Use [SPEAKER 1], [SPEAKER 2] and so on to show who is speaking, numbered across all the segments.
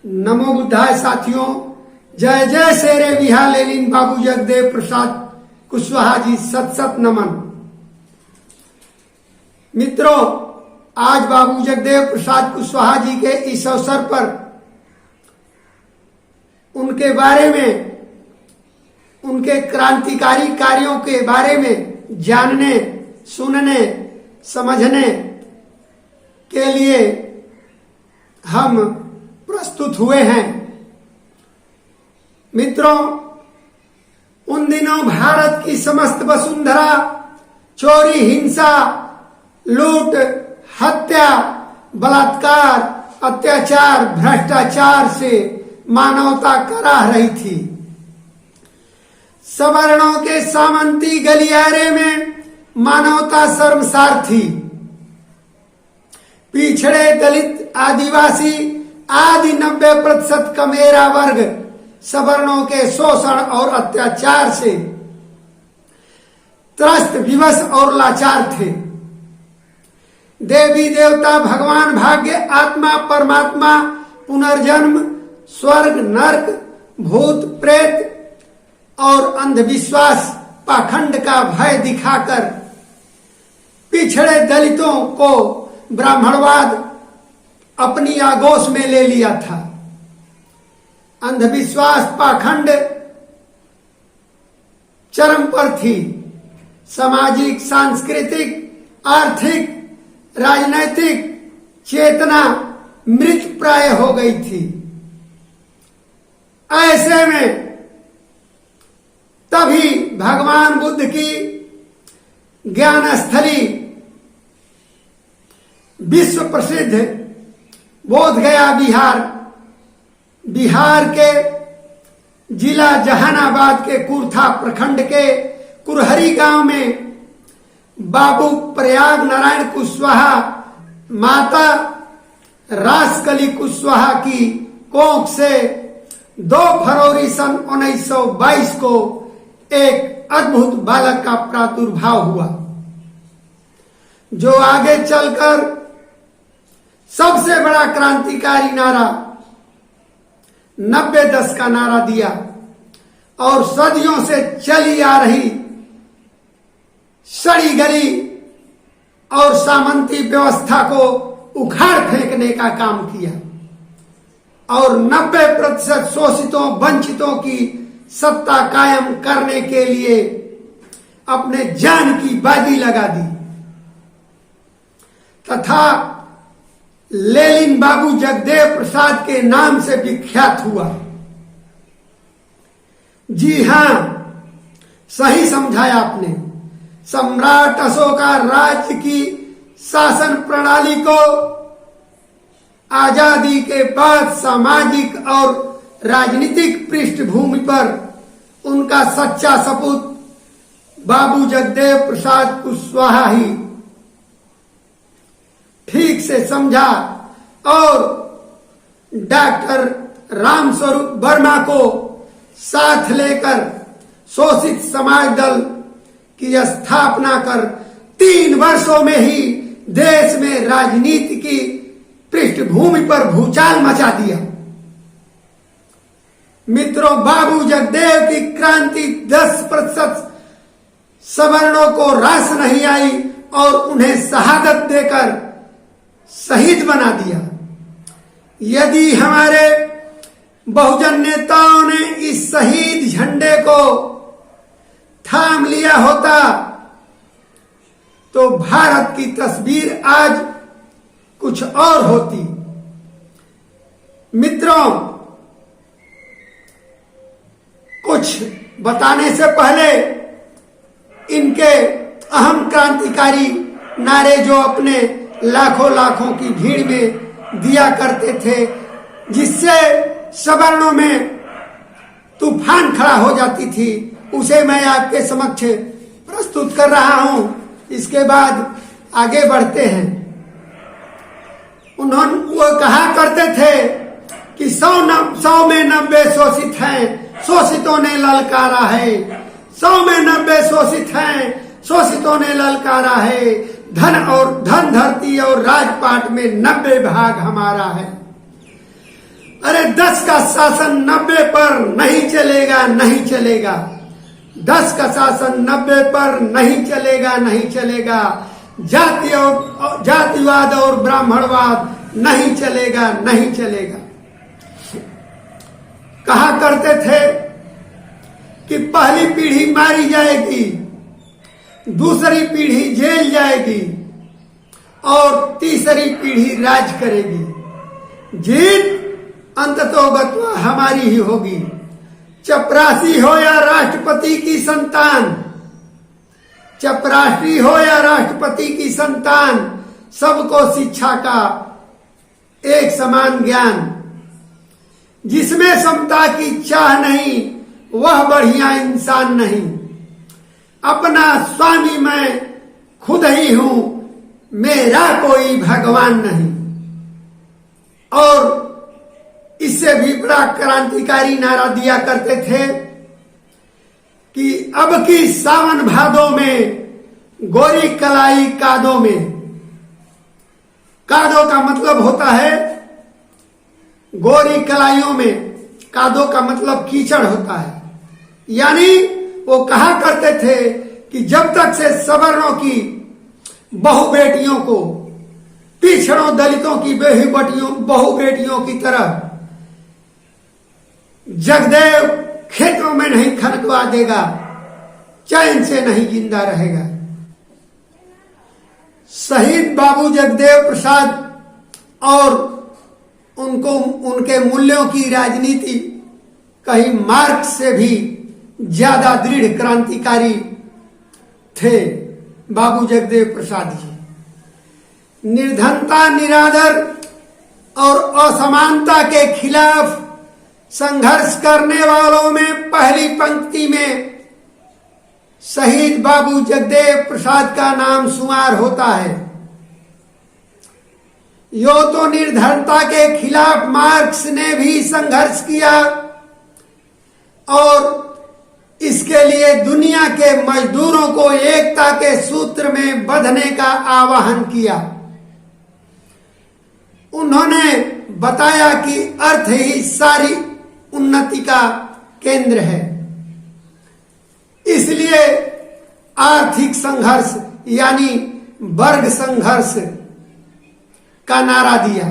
[SPEAKER 1] नमो बुद्धाय साथियों, जय जय शेरे विहा लेनिन बाबू जगदेव प्रसाद कुशवाहा जी, सत सत नमन। मित्रों, आज बाबू जगदेव प्रसाद कुशवाहा जी के इस अवसर पर उनके बारे में, उनके क्रांतिकारी कार्यों के बारे में जानने, सुनने, समझने के लिए हम प्रस्तुत हुए हैं। मित्रों, उन दिनों भारत की समस्त वसुंधरा चोरी, हिंसा, लूट, हत्या, बलात्कार, अत्याचार, भ्रष्टाचार से मानवता कराह रही थी। सवर्णों के सामंती गलियारे में मानवता शर्मसार थी। पिछड़े, दलित, आदिवासी आदि 90% का मेरा वर्ग सवर्णों के शोषण और अत्याचार से त्रस्त, विवश और लाचार थे। देवी देवता, भगवान, भाग्य, आत्मा, परमात्मा, पुनर्जन्म, स्वर्ग, नरक, भूत, प्रेत और अंधविश्वास, पाखंड का भय दिखाकर पिछड़े दलितों को ब्राह्मणवाद अपनी आगोश में ले लिया था। अंधविश्वास, पाखंड चरम पर थी। सामाजिक, सांस्कृतिक, आर्थिक, राजनैतिक चेतना मृत प्राय हो गई थी। ऐसे में तभी भगवान बुद्ध की ज्ञान स्थली, विश्व प्रसिद्ध बोधगया बिहार के जिला जहानाबाद के कुर्था प्रखंड के कुरहरी गांव में बाबू प्रयाग नारायण कुशवाहा, माता रासकली कुशवाहा की कोख से 2 फरवरी सन 1922 को एक अद्भुत बालक का प्रादुर्भाव हुआ, जो आगे चलकर सबसे बड़ा क्रांतिकारी नारा 90-10 का नारा दिया और सदियों से चली आ रही सड़ी गली और सामंती व्यवस्था को उखाड़ फेंकने का काम किया और 90% शोषितों, वंचितों की सत्ता कायम करने के लिए अपने जान की बाजी लगा दी तथा लेनिन बाबू जगदेव प्रसाद के नाम से विख्यात हुआ। जी हां, सही समझाया आपने। सम्राट अशोका राज्य की शासन प्रणाली को आजादी के बाद सामाजिक और राजनीतिक पृष्ठभूमि पर उनका सच्चा सपूत बाबू जगदेव प्रसाद कुशवाहा ही ठीक से समझा और डॉक्टर रामस्वरूप वर्मा को साथ लेकर शोषित समाज दल की स्थापना कर 3 वर्षों में ही देश में राजनीति की पृष्ठभूमि पर भूचाल मचा दिया। मित्रों, बाबू जगदेव की क्रांति 10% सवर्णों को रास नहीं आई और उन्हें शहादत देकर शहीद बना दिया। यदि हमारे बहुजन नेताओं ने इस शहीद झंडे को थाम लिया होता तो भारत की तस्वीर आज कुछ और होती। मित्रों, कुछ बताने से पहले इनके अहम क्रांतिकारी नारे जो अपने लाखों की भीड़ में दिया करते थे, जिससे सवर्णों में तूफान खड़ा हो जाती थी, उसे मैं आपके समक्ष प्रस्तुत कर रहा हूं। इसके बाद आगे बढ़ते हैं। वो कहा करते थे कि 100 में 90 शोषित हैं, शोषितों ने ललकारा है। 100 में 90 शोषित हैं, शोषितों ने ललकारा है। धन धरती और राजपाट में 90 भाग हमारा है। अरे का शासन 90 पर नहीं चलेगा, नहीं चलेगा। 10 का शासन 90 पर नहीं चलेगा, नहीं चलेगा। जातिवाद और ब्राह्मणवाद नहीं चलेगा, नहीं चलेगा। कहा करते थे कि पहली पीढ़ी मारी जाएगी, दूसरी पीढ़ी जेल जाएगी और तीसरी पीढ़ी राज करेगी। जीत अंततोगत्वा हमारी ही होगी। चपरासी हो या राष्ट्रपति की संतान, चपरासी हो या राष्ट्रपति की संतान, सबको शिक्षा का एक समान ज्ञान। जिसमें समता की चाह नहीं, वह बढ़िया इंसान नहीं। अपना स्वामी मैं खुद ही हूं, मेरा कोई भगवान नहीं। और इससे भी बड़ा क्रांतिकारी नारा दिया करते थे कि अब की सावन भादों में गोरी कलाई कादों में। कादों का मतलब होता है गोरी कलाइयों में, कादों का मतलब कीचड़ होता है। यानी वो कहा करते थे कि जब तक से सवर्णों की बहु बेटियों को पिछड़ों दलितों की बहु बेटियों की तरह जगदेव खेतों में नहीं खनकवा देगा, चैन से नहीं जिंदा रहेगा। शहीद बाबू जगदेव प्रसाद और उनके मूल्यों की राजनीति कहीं मार्क्स से भी ज्यादा दृढ़ क्रांतिकारी थे बाबू जगदेव प्रसाद जी। निर्धनता, निरादर और असमानता के खिलाफ संघर्ष करने वालों में पहली पंक्ति में शहीद बाबू जगदेव प्रसाद का नाम शुमार होता है। यो तो निर्धनता के खिलाफ मार्क्स ने भी संघर्ष किया और इसके लिए दुनिया के मजदूरों को एकता के सूत्र में बंधने का आह्वान किया। उन्होंने बताया कि अर्थ ही सारी उन्नति का केंद्र है। इसलिए आर्थिक संघर्ष यानी वर्ग संघर्ष का नारा दिया।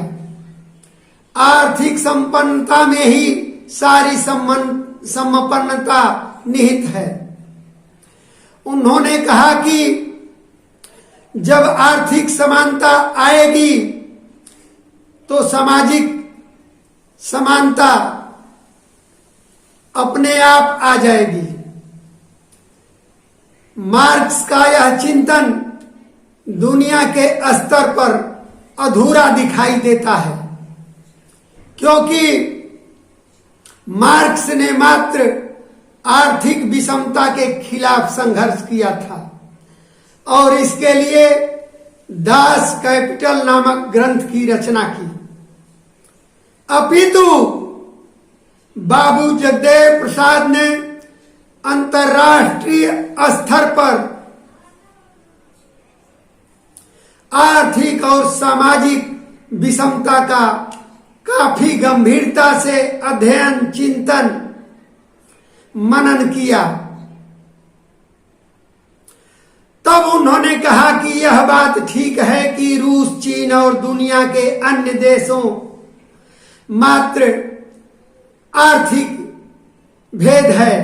[SPEAKER 1] आर्थिक संपन्नता में ही सारी संपन्नता निहित है। उन्होंने कहा कि जब आर्थिक समानता आएगी तो सामाजिक समानता अपने आप आ जाएगी। मार्क्स का यह चिंतन दुनिया के स्तर पर अधूरा दिखाई देता है, क्योंकि मार्क्स ने मात्र आर्थिक विषमता के खिलाफ संघर्ष किया था और इसके लिए दास कैपिटल नामक ग्रंथ की रचना की। अपितु बाबू जगदेव प्रसाद ने अंतर्राष्ट्रीय स्तर पर आर्थिक और सामाजिक विषमता का काफी गंभीरता से अध्ययन, चिंतन, मनन किया। तब उन्होंने कहा कि यह बात ठीक है कि रूस, चीन और दुनिया के अन्य देशों मात्र आर्थिक भेद है,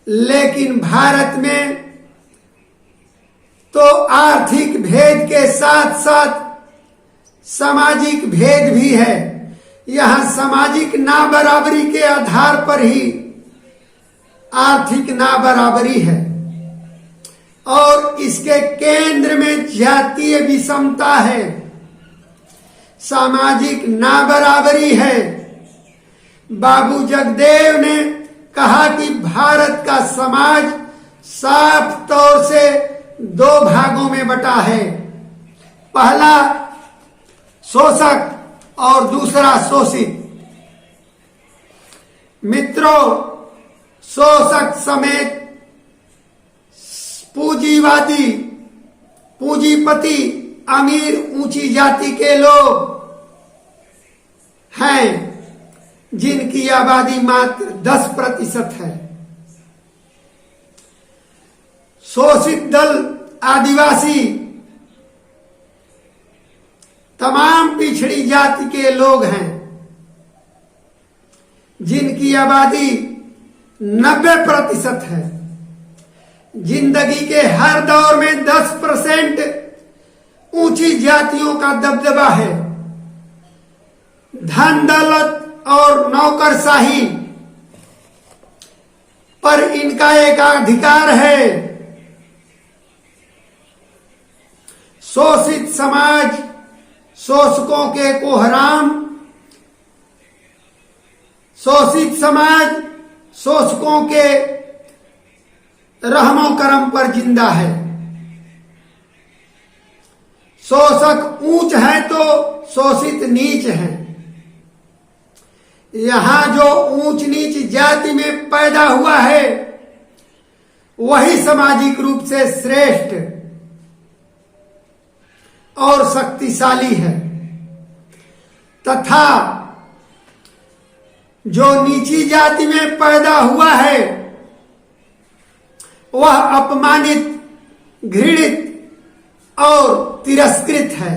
[SPEAKER 1] लेकिन भारत में तो आर्थिक भेद के साथ साथ सामाजिक भेद भी है। यहां सामाजिक नाबराबरी के आधार पर ही आर्थिक नाबराबरी है और इसके केंद्र में जातीय विषमता है, सामाजिक नाबराबरी है। बाबू जगदेव ने कहा कि भारत का समाज साफ तौर से दो भागों में बटा है, पहला शोषक और दूसरा शोषित। मित्रों, शोषक समेत पूंजीवादी, पूंजीपति, अमीर, ऊंची जाति के लोग हैं जिनकी आबादी मात्र 10% है। शोषित दल आदिवासी तमाम पिछड़ी जाति के लोग हैं, जिनकी आबादी 90% है। जिंदगी के हर दौर में 10% ऊंची जातियों का दबदबा है। धन दौलत और नौकरशाही पर इनका एक अधिकार है। शोषित समाज शोषकों के कोहराम, शोषित समाज शोषकों के रहमो करम पर जिंदा है। शोषक ऊंच है तो शोषित नीच है। यहां जो ऊंच नीच जाति में पैदा हुआ है वही सामाजिक रूप से श्रेष्ठ और शक्तिशाली है, तथा जो नीची जाति में पैदा हुआ है वह अपमानित, घृणित और तिरस्कृत है,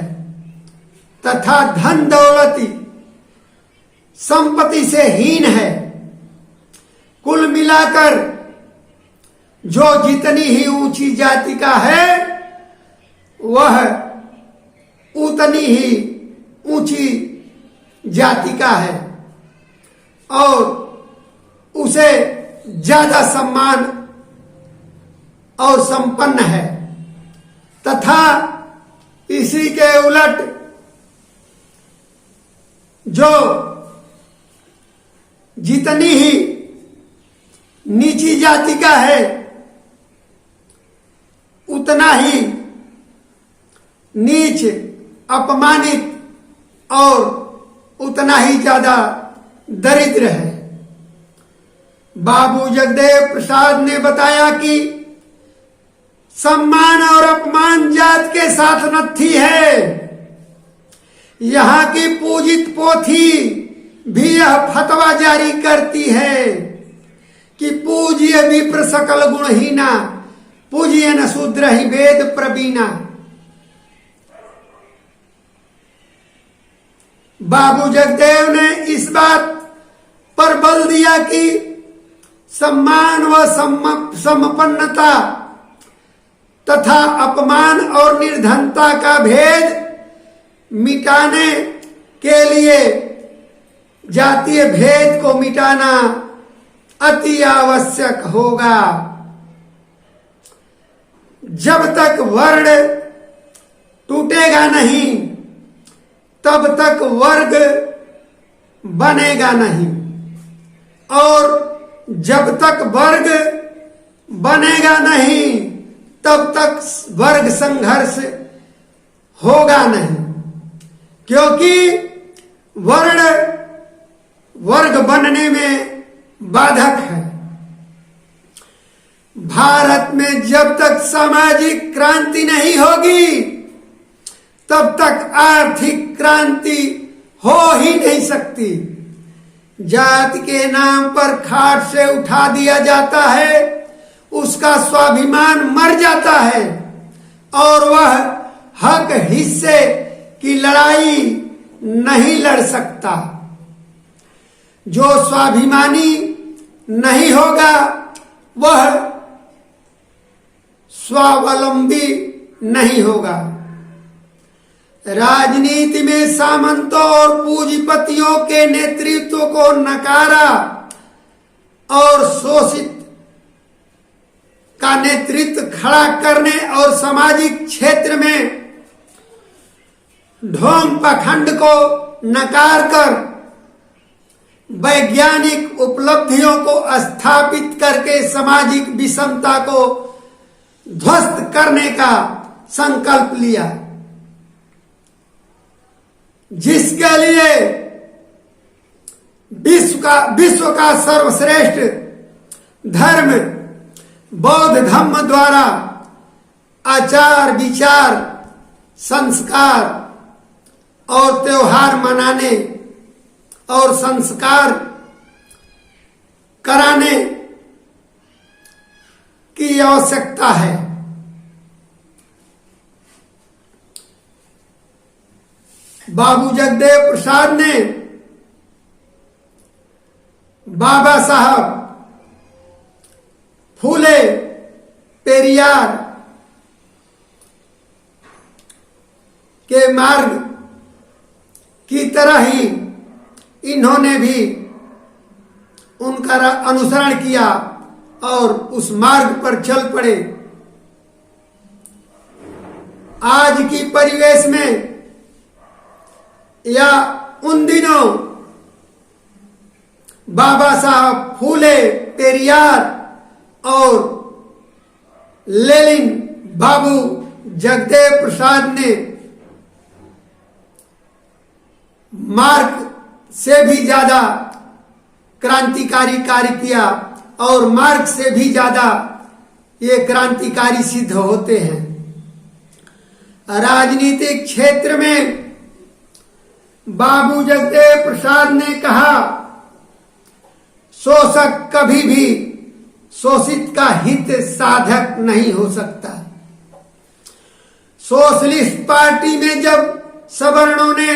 [SPEAKER 1] तथा धन दौलती संपत्ति से हीन है। कुल मिलाकर जो जितनी ही ऊंची जाति का है वह उतनी ही ऊंची जाति का है और उसे ज्यादा सम्मान और संपन्न है, तथा इसी के उलट जो जितनी ही नीची जाति का है उतना ही नीच, अपमानित और उतना ही ज्यादा दरिद्र है। बाबू जगदेव प्रसाद ने बताया कि सम्मान और अपमान जात के साथ नत्थी है। यहाँ की पूजित पोथी भी यह फतवा जारी करती है कि पूज्य विप्र सकल गुणहीना, पूज्य न शूद्र ही वेद प्रवीणा। बाबू जगदेव ने इस बात पर बल दिया कि सम्मान व संपन्नता तथा अपमान और निर्धनता का भेद मिटाने के लिए जातीय भेद को मिटाना अति आवश्यक होगा। जब तक वर्ण टूटेगा नहीं तब तक वर्ग बनेगा नहीं, और जब तक वर्ग बनेगा नहीं तब तक वर्ग संघर्ष होगा नहीं, क्योंकि वर्ण वर्ग बनने में बाधक है। भारत में जब तक सामाजिक क्रांति नहीं होगी तब तक आर्थिक क्रांति हो ही नहीं सकती। जाति के नाम पर खाट से उठा दिया जाता है, उसका स्वाभिमान मर जाता है और वह हक हिस्से की लड़ाई नहीं लड़ सकता। जो स्वाभिमानी नहीं होगा वह स्वावलंबी नहीं होगा। राजनीति में सामंतों और पूंजीपतियों के नेतृत्व को नकारा और शोषित का नेतृत्व खड़ा करने और सामाजिक क्षेत्र में ढोंग पाखंड को नकार कर वैज्ञानिक उपलब्धियों को स्थापित करके सामाजिक विषमता को ध्वस्त करने का संकल्प लिया, जिसके लिए विश्व का सर्वश्रेष्ठ धर्म बौद्ध धर्म द्वारा आचार विचार संस्कार और त्योहार मनाने और संस्कार कराने की आवश्यकता है। बाबू जगदेव प्रसाद ने बाबा साहब फूले पेरियार के मार्ग की तरह ही इन्होंने भी उनका अनुसरण किया और उस मार्ग पर चल पड़े। आज की परिवेश में या उन दिनों बाबा साहब फूले पेरियार और लेनिन बाबू जगदेव प्रसाद ने मार्क से भी ज्यादा क्रांतिकारी कार्य किया और मार्क से भी ज्यादा ये क्रांतिकारी सिद्ध होते हैं। राजनीतिक क्षेत्र में बाबू जगदेव प्रसाद ने कहा, शोषक कभी भी शोषित का हित साधक नहीं हो सकता। सोशलिस्ट पार्टी में जब सवर्णों ने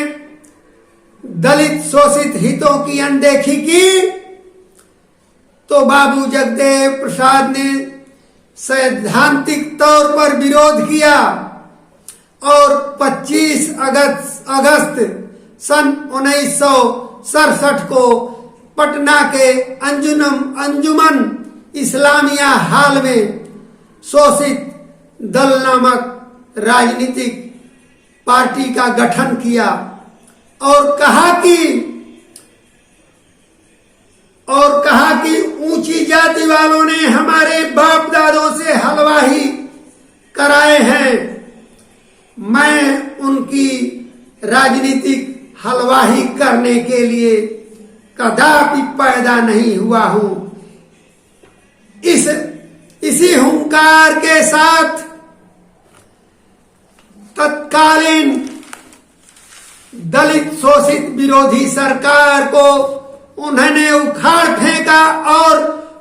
[SPEAKER 1] दलित शोषित हितों की अनदेखी की तो बाबू जगदेव प्रसाद ने सैद्धांतिक तौर पर विरोध किया और 25 अगस्त सन 1967 को पटना के अंजुमन इस्लामिया हाल में शोषित दल नामक राजनीतिक पार्टी का गठन किया और कहा कि ऊंची जाति वालों ने हमारे बाप दादों से हलवाही कराए हैं, मैं उनकी राजनीतिक हलवाही करने के लिए कदापि पैदा नहीं हुआ हूं। इसी हुंकार के साथ तत्कालीन दलित शोषित विरोधी सरकार को उन्होंने उखाड़ फेंका और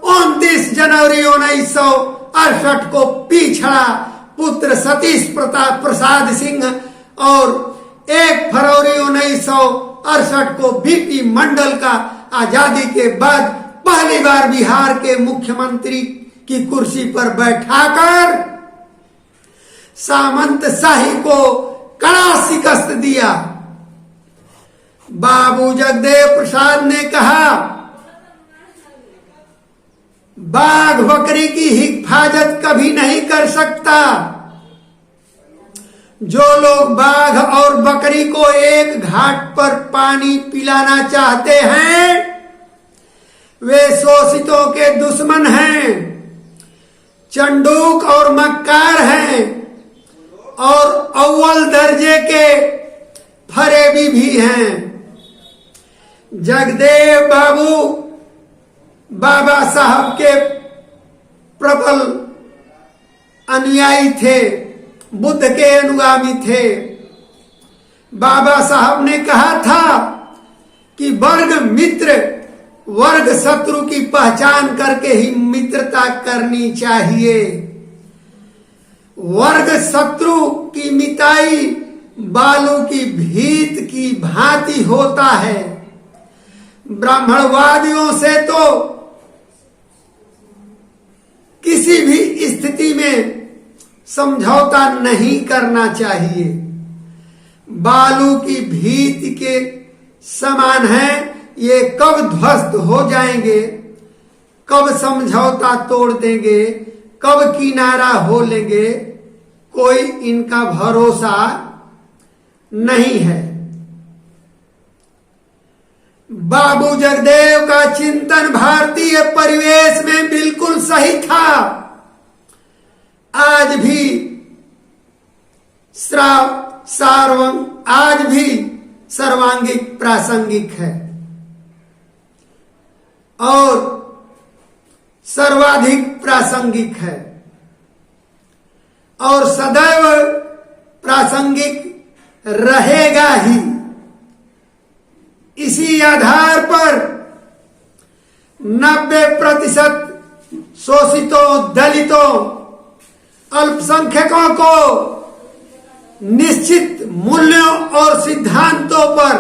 [SPEAKER 1] 29 जनवरी 1968 को पिछड़ा पुत्र सतीश प्रसाद सिंह और 1 फरवरी 1968 को बीपी मंडल का आजादी के बाद पहली बार बिहार के मुख्यमंत्री की कुर्सी पर बैठाकर सामंतशाही को कड़ा शिकस्त दिया। बाबू जगदेव प्रसाद ने कहा, बाघ बकरी की हिफाजत कभी नहीं कर सकता। जो लोग बाघ और बकरी को एक घाट पर पानी पिलाना चाहते हैं वे शोषितों के दुश्मन हैं, चंडूक और मक्कार हैं और अव्वल दर्जे के फरेबी भी हैं। जगदेव बाबू बाबा साहब के प्रबल अनुयायी थे, बुद्ध के अनुगामी थे। बाबा साहब ने कहा था कि वर्ग मित्र वर्ग शत्रु की पहचान करके ही मित्रता करनी चाहिए। वर्ग शत्रु की मिताई बालू की भीत की भांति होता है। ब्राह्मणवादियों से तो किसी भी स्थिति में समझौता नहीं करना चाहिए। बालू की भीत के समान है, ये कब ध्वस्त हो जाएंगे, कब समझौता तोड़ देंगे, कब किनारा हो लेंगे, कोई इनका भरोसा नहीं है। बाबू जगदेव का चिंतन भारतीय परिवेश में बिल्कुल सही था। आज भी सर्वांगिक प्रासंगिक है और सर्वाधिक प्रासंगिक है और सदैव प्रासंगिक रहेगा ही। इसी आधार पर 90% शोषितों, दलितों, अल्पसंख्यकों को निश्चित मूल्यों और सिद्धांतों पर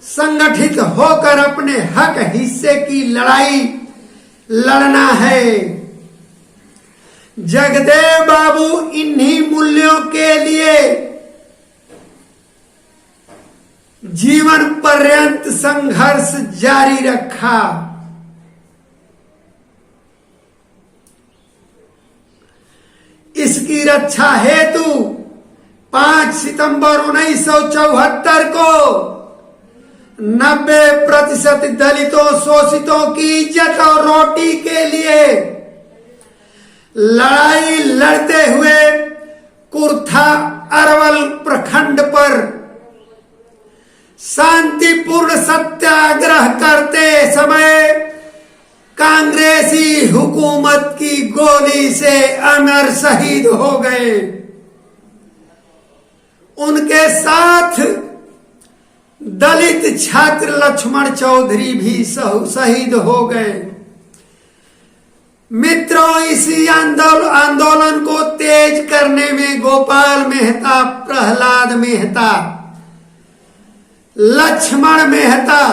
[SPEAKER 1] संगठित होकर अपने हक हिस्से की लड़ाई लड़ना है। जगदेव बाबू इन्हीं मूल्यों के लिए जीवन पर्यंत संघर्ष जारी रखा। इसकी रक्षा हेतु 5 सितंबर 1974 को 90% दलितों, शोषितों की इज्जत और रोटी के लिए लड़ाई लड़ते हुए कुर्था अरवल प्रखंड पर शांतिपूर्ण सत्याग्रह करते समय कांग्रेसी हुकूमत की गोली से अमर शहीद हो गए। उनके साथ दलित छात्र लक्ष्मण चौधरी भी शहीद हो गए। मित्रों, इसी आंदोलन को तेज करने में गोपाल मेहता, प्रहलाद मेहता, लक्ष्मण मेहता,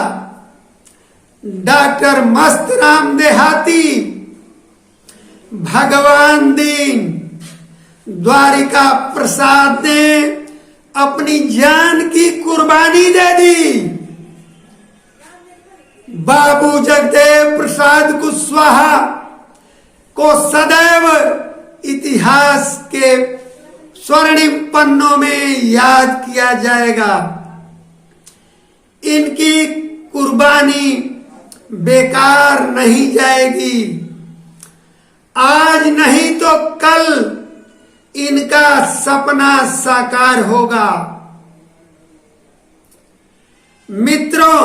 [SPEAKER 1] डॉक्टर मस्तराम देहाती, भगवान दीन, द्वारिका प्रसाद ने अपनी जान की कुर्बानी दे दी। बाबू जगदेव प्रसाद कुशवाहा को सदैव इतिहास के स्वर्णिम पन्नों में याद किया जाएगा। इनकी कुर्बानी बेकार नहीं जाएगी। आज नहीं तो कल इनका सपना साकार होगा। मित्रों,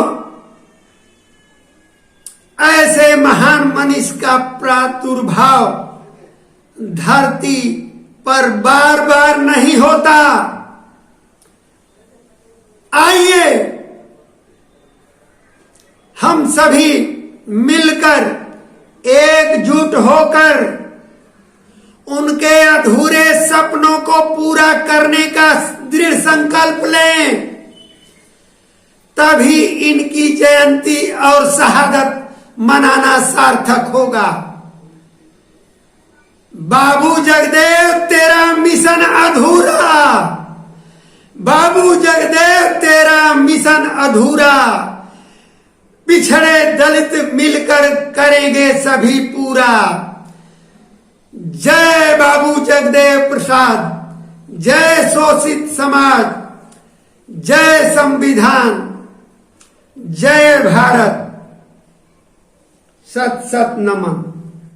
[SPEAKER 1] ऐसे महान मनीष का प्रादुर्भाव धरती पर बार बार नहीं होता। आइए हम सभी मिलकर एकजुट होकर उनके अधूरे सपनों को पूरा करने का दृढ़ संकल्प लें। तभी इनकी जयंती और शहादत मनाना सार्थक होगा। बाबू जगदेव तेरा मिशन अधूरा, बाबू जगदेव तेरा मिशन अधूरा। पिछड़े दलित मिलकर करेंगे सभी पूरा। जय बाबू जगदेव प्रसाद, जय शोषित समाज, जय संविधान, जय भारत। सत सत नमन।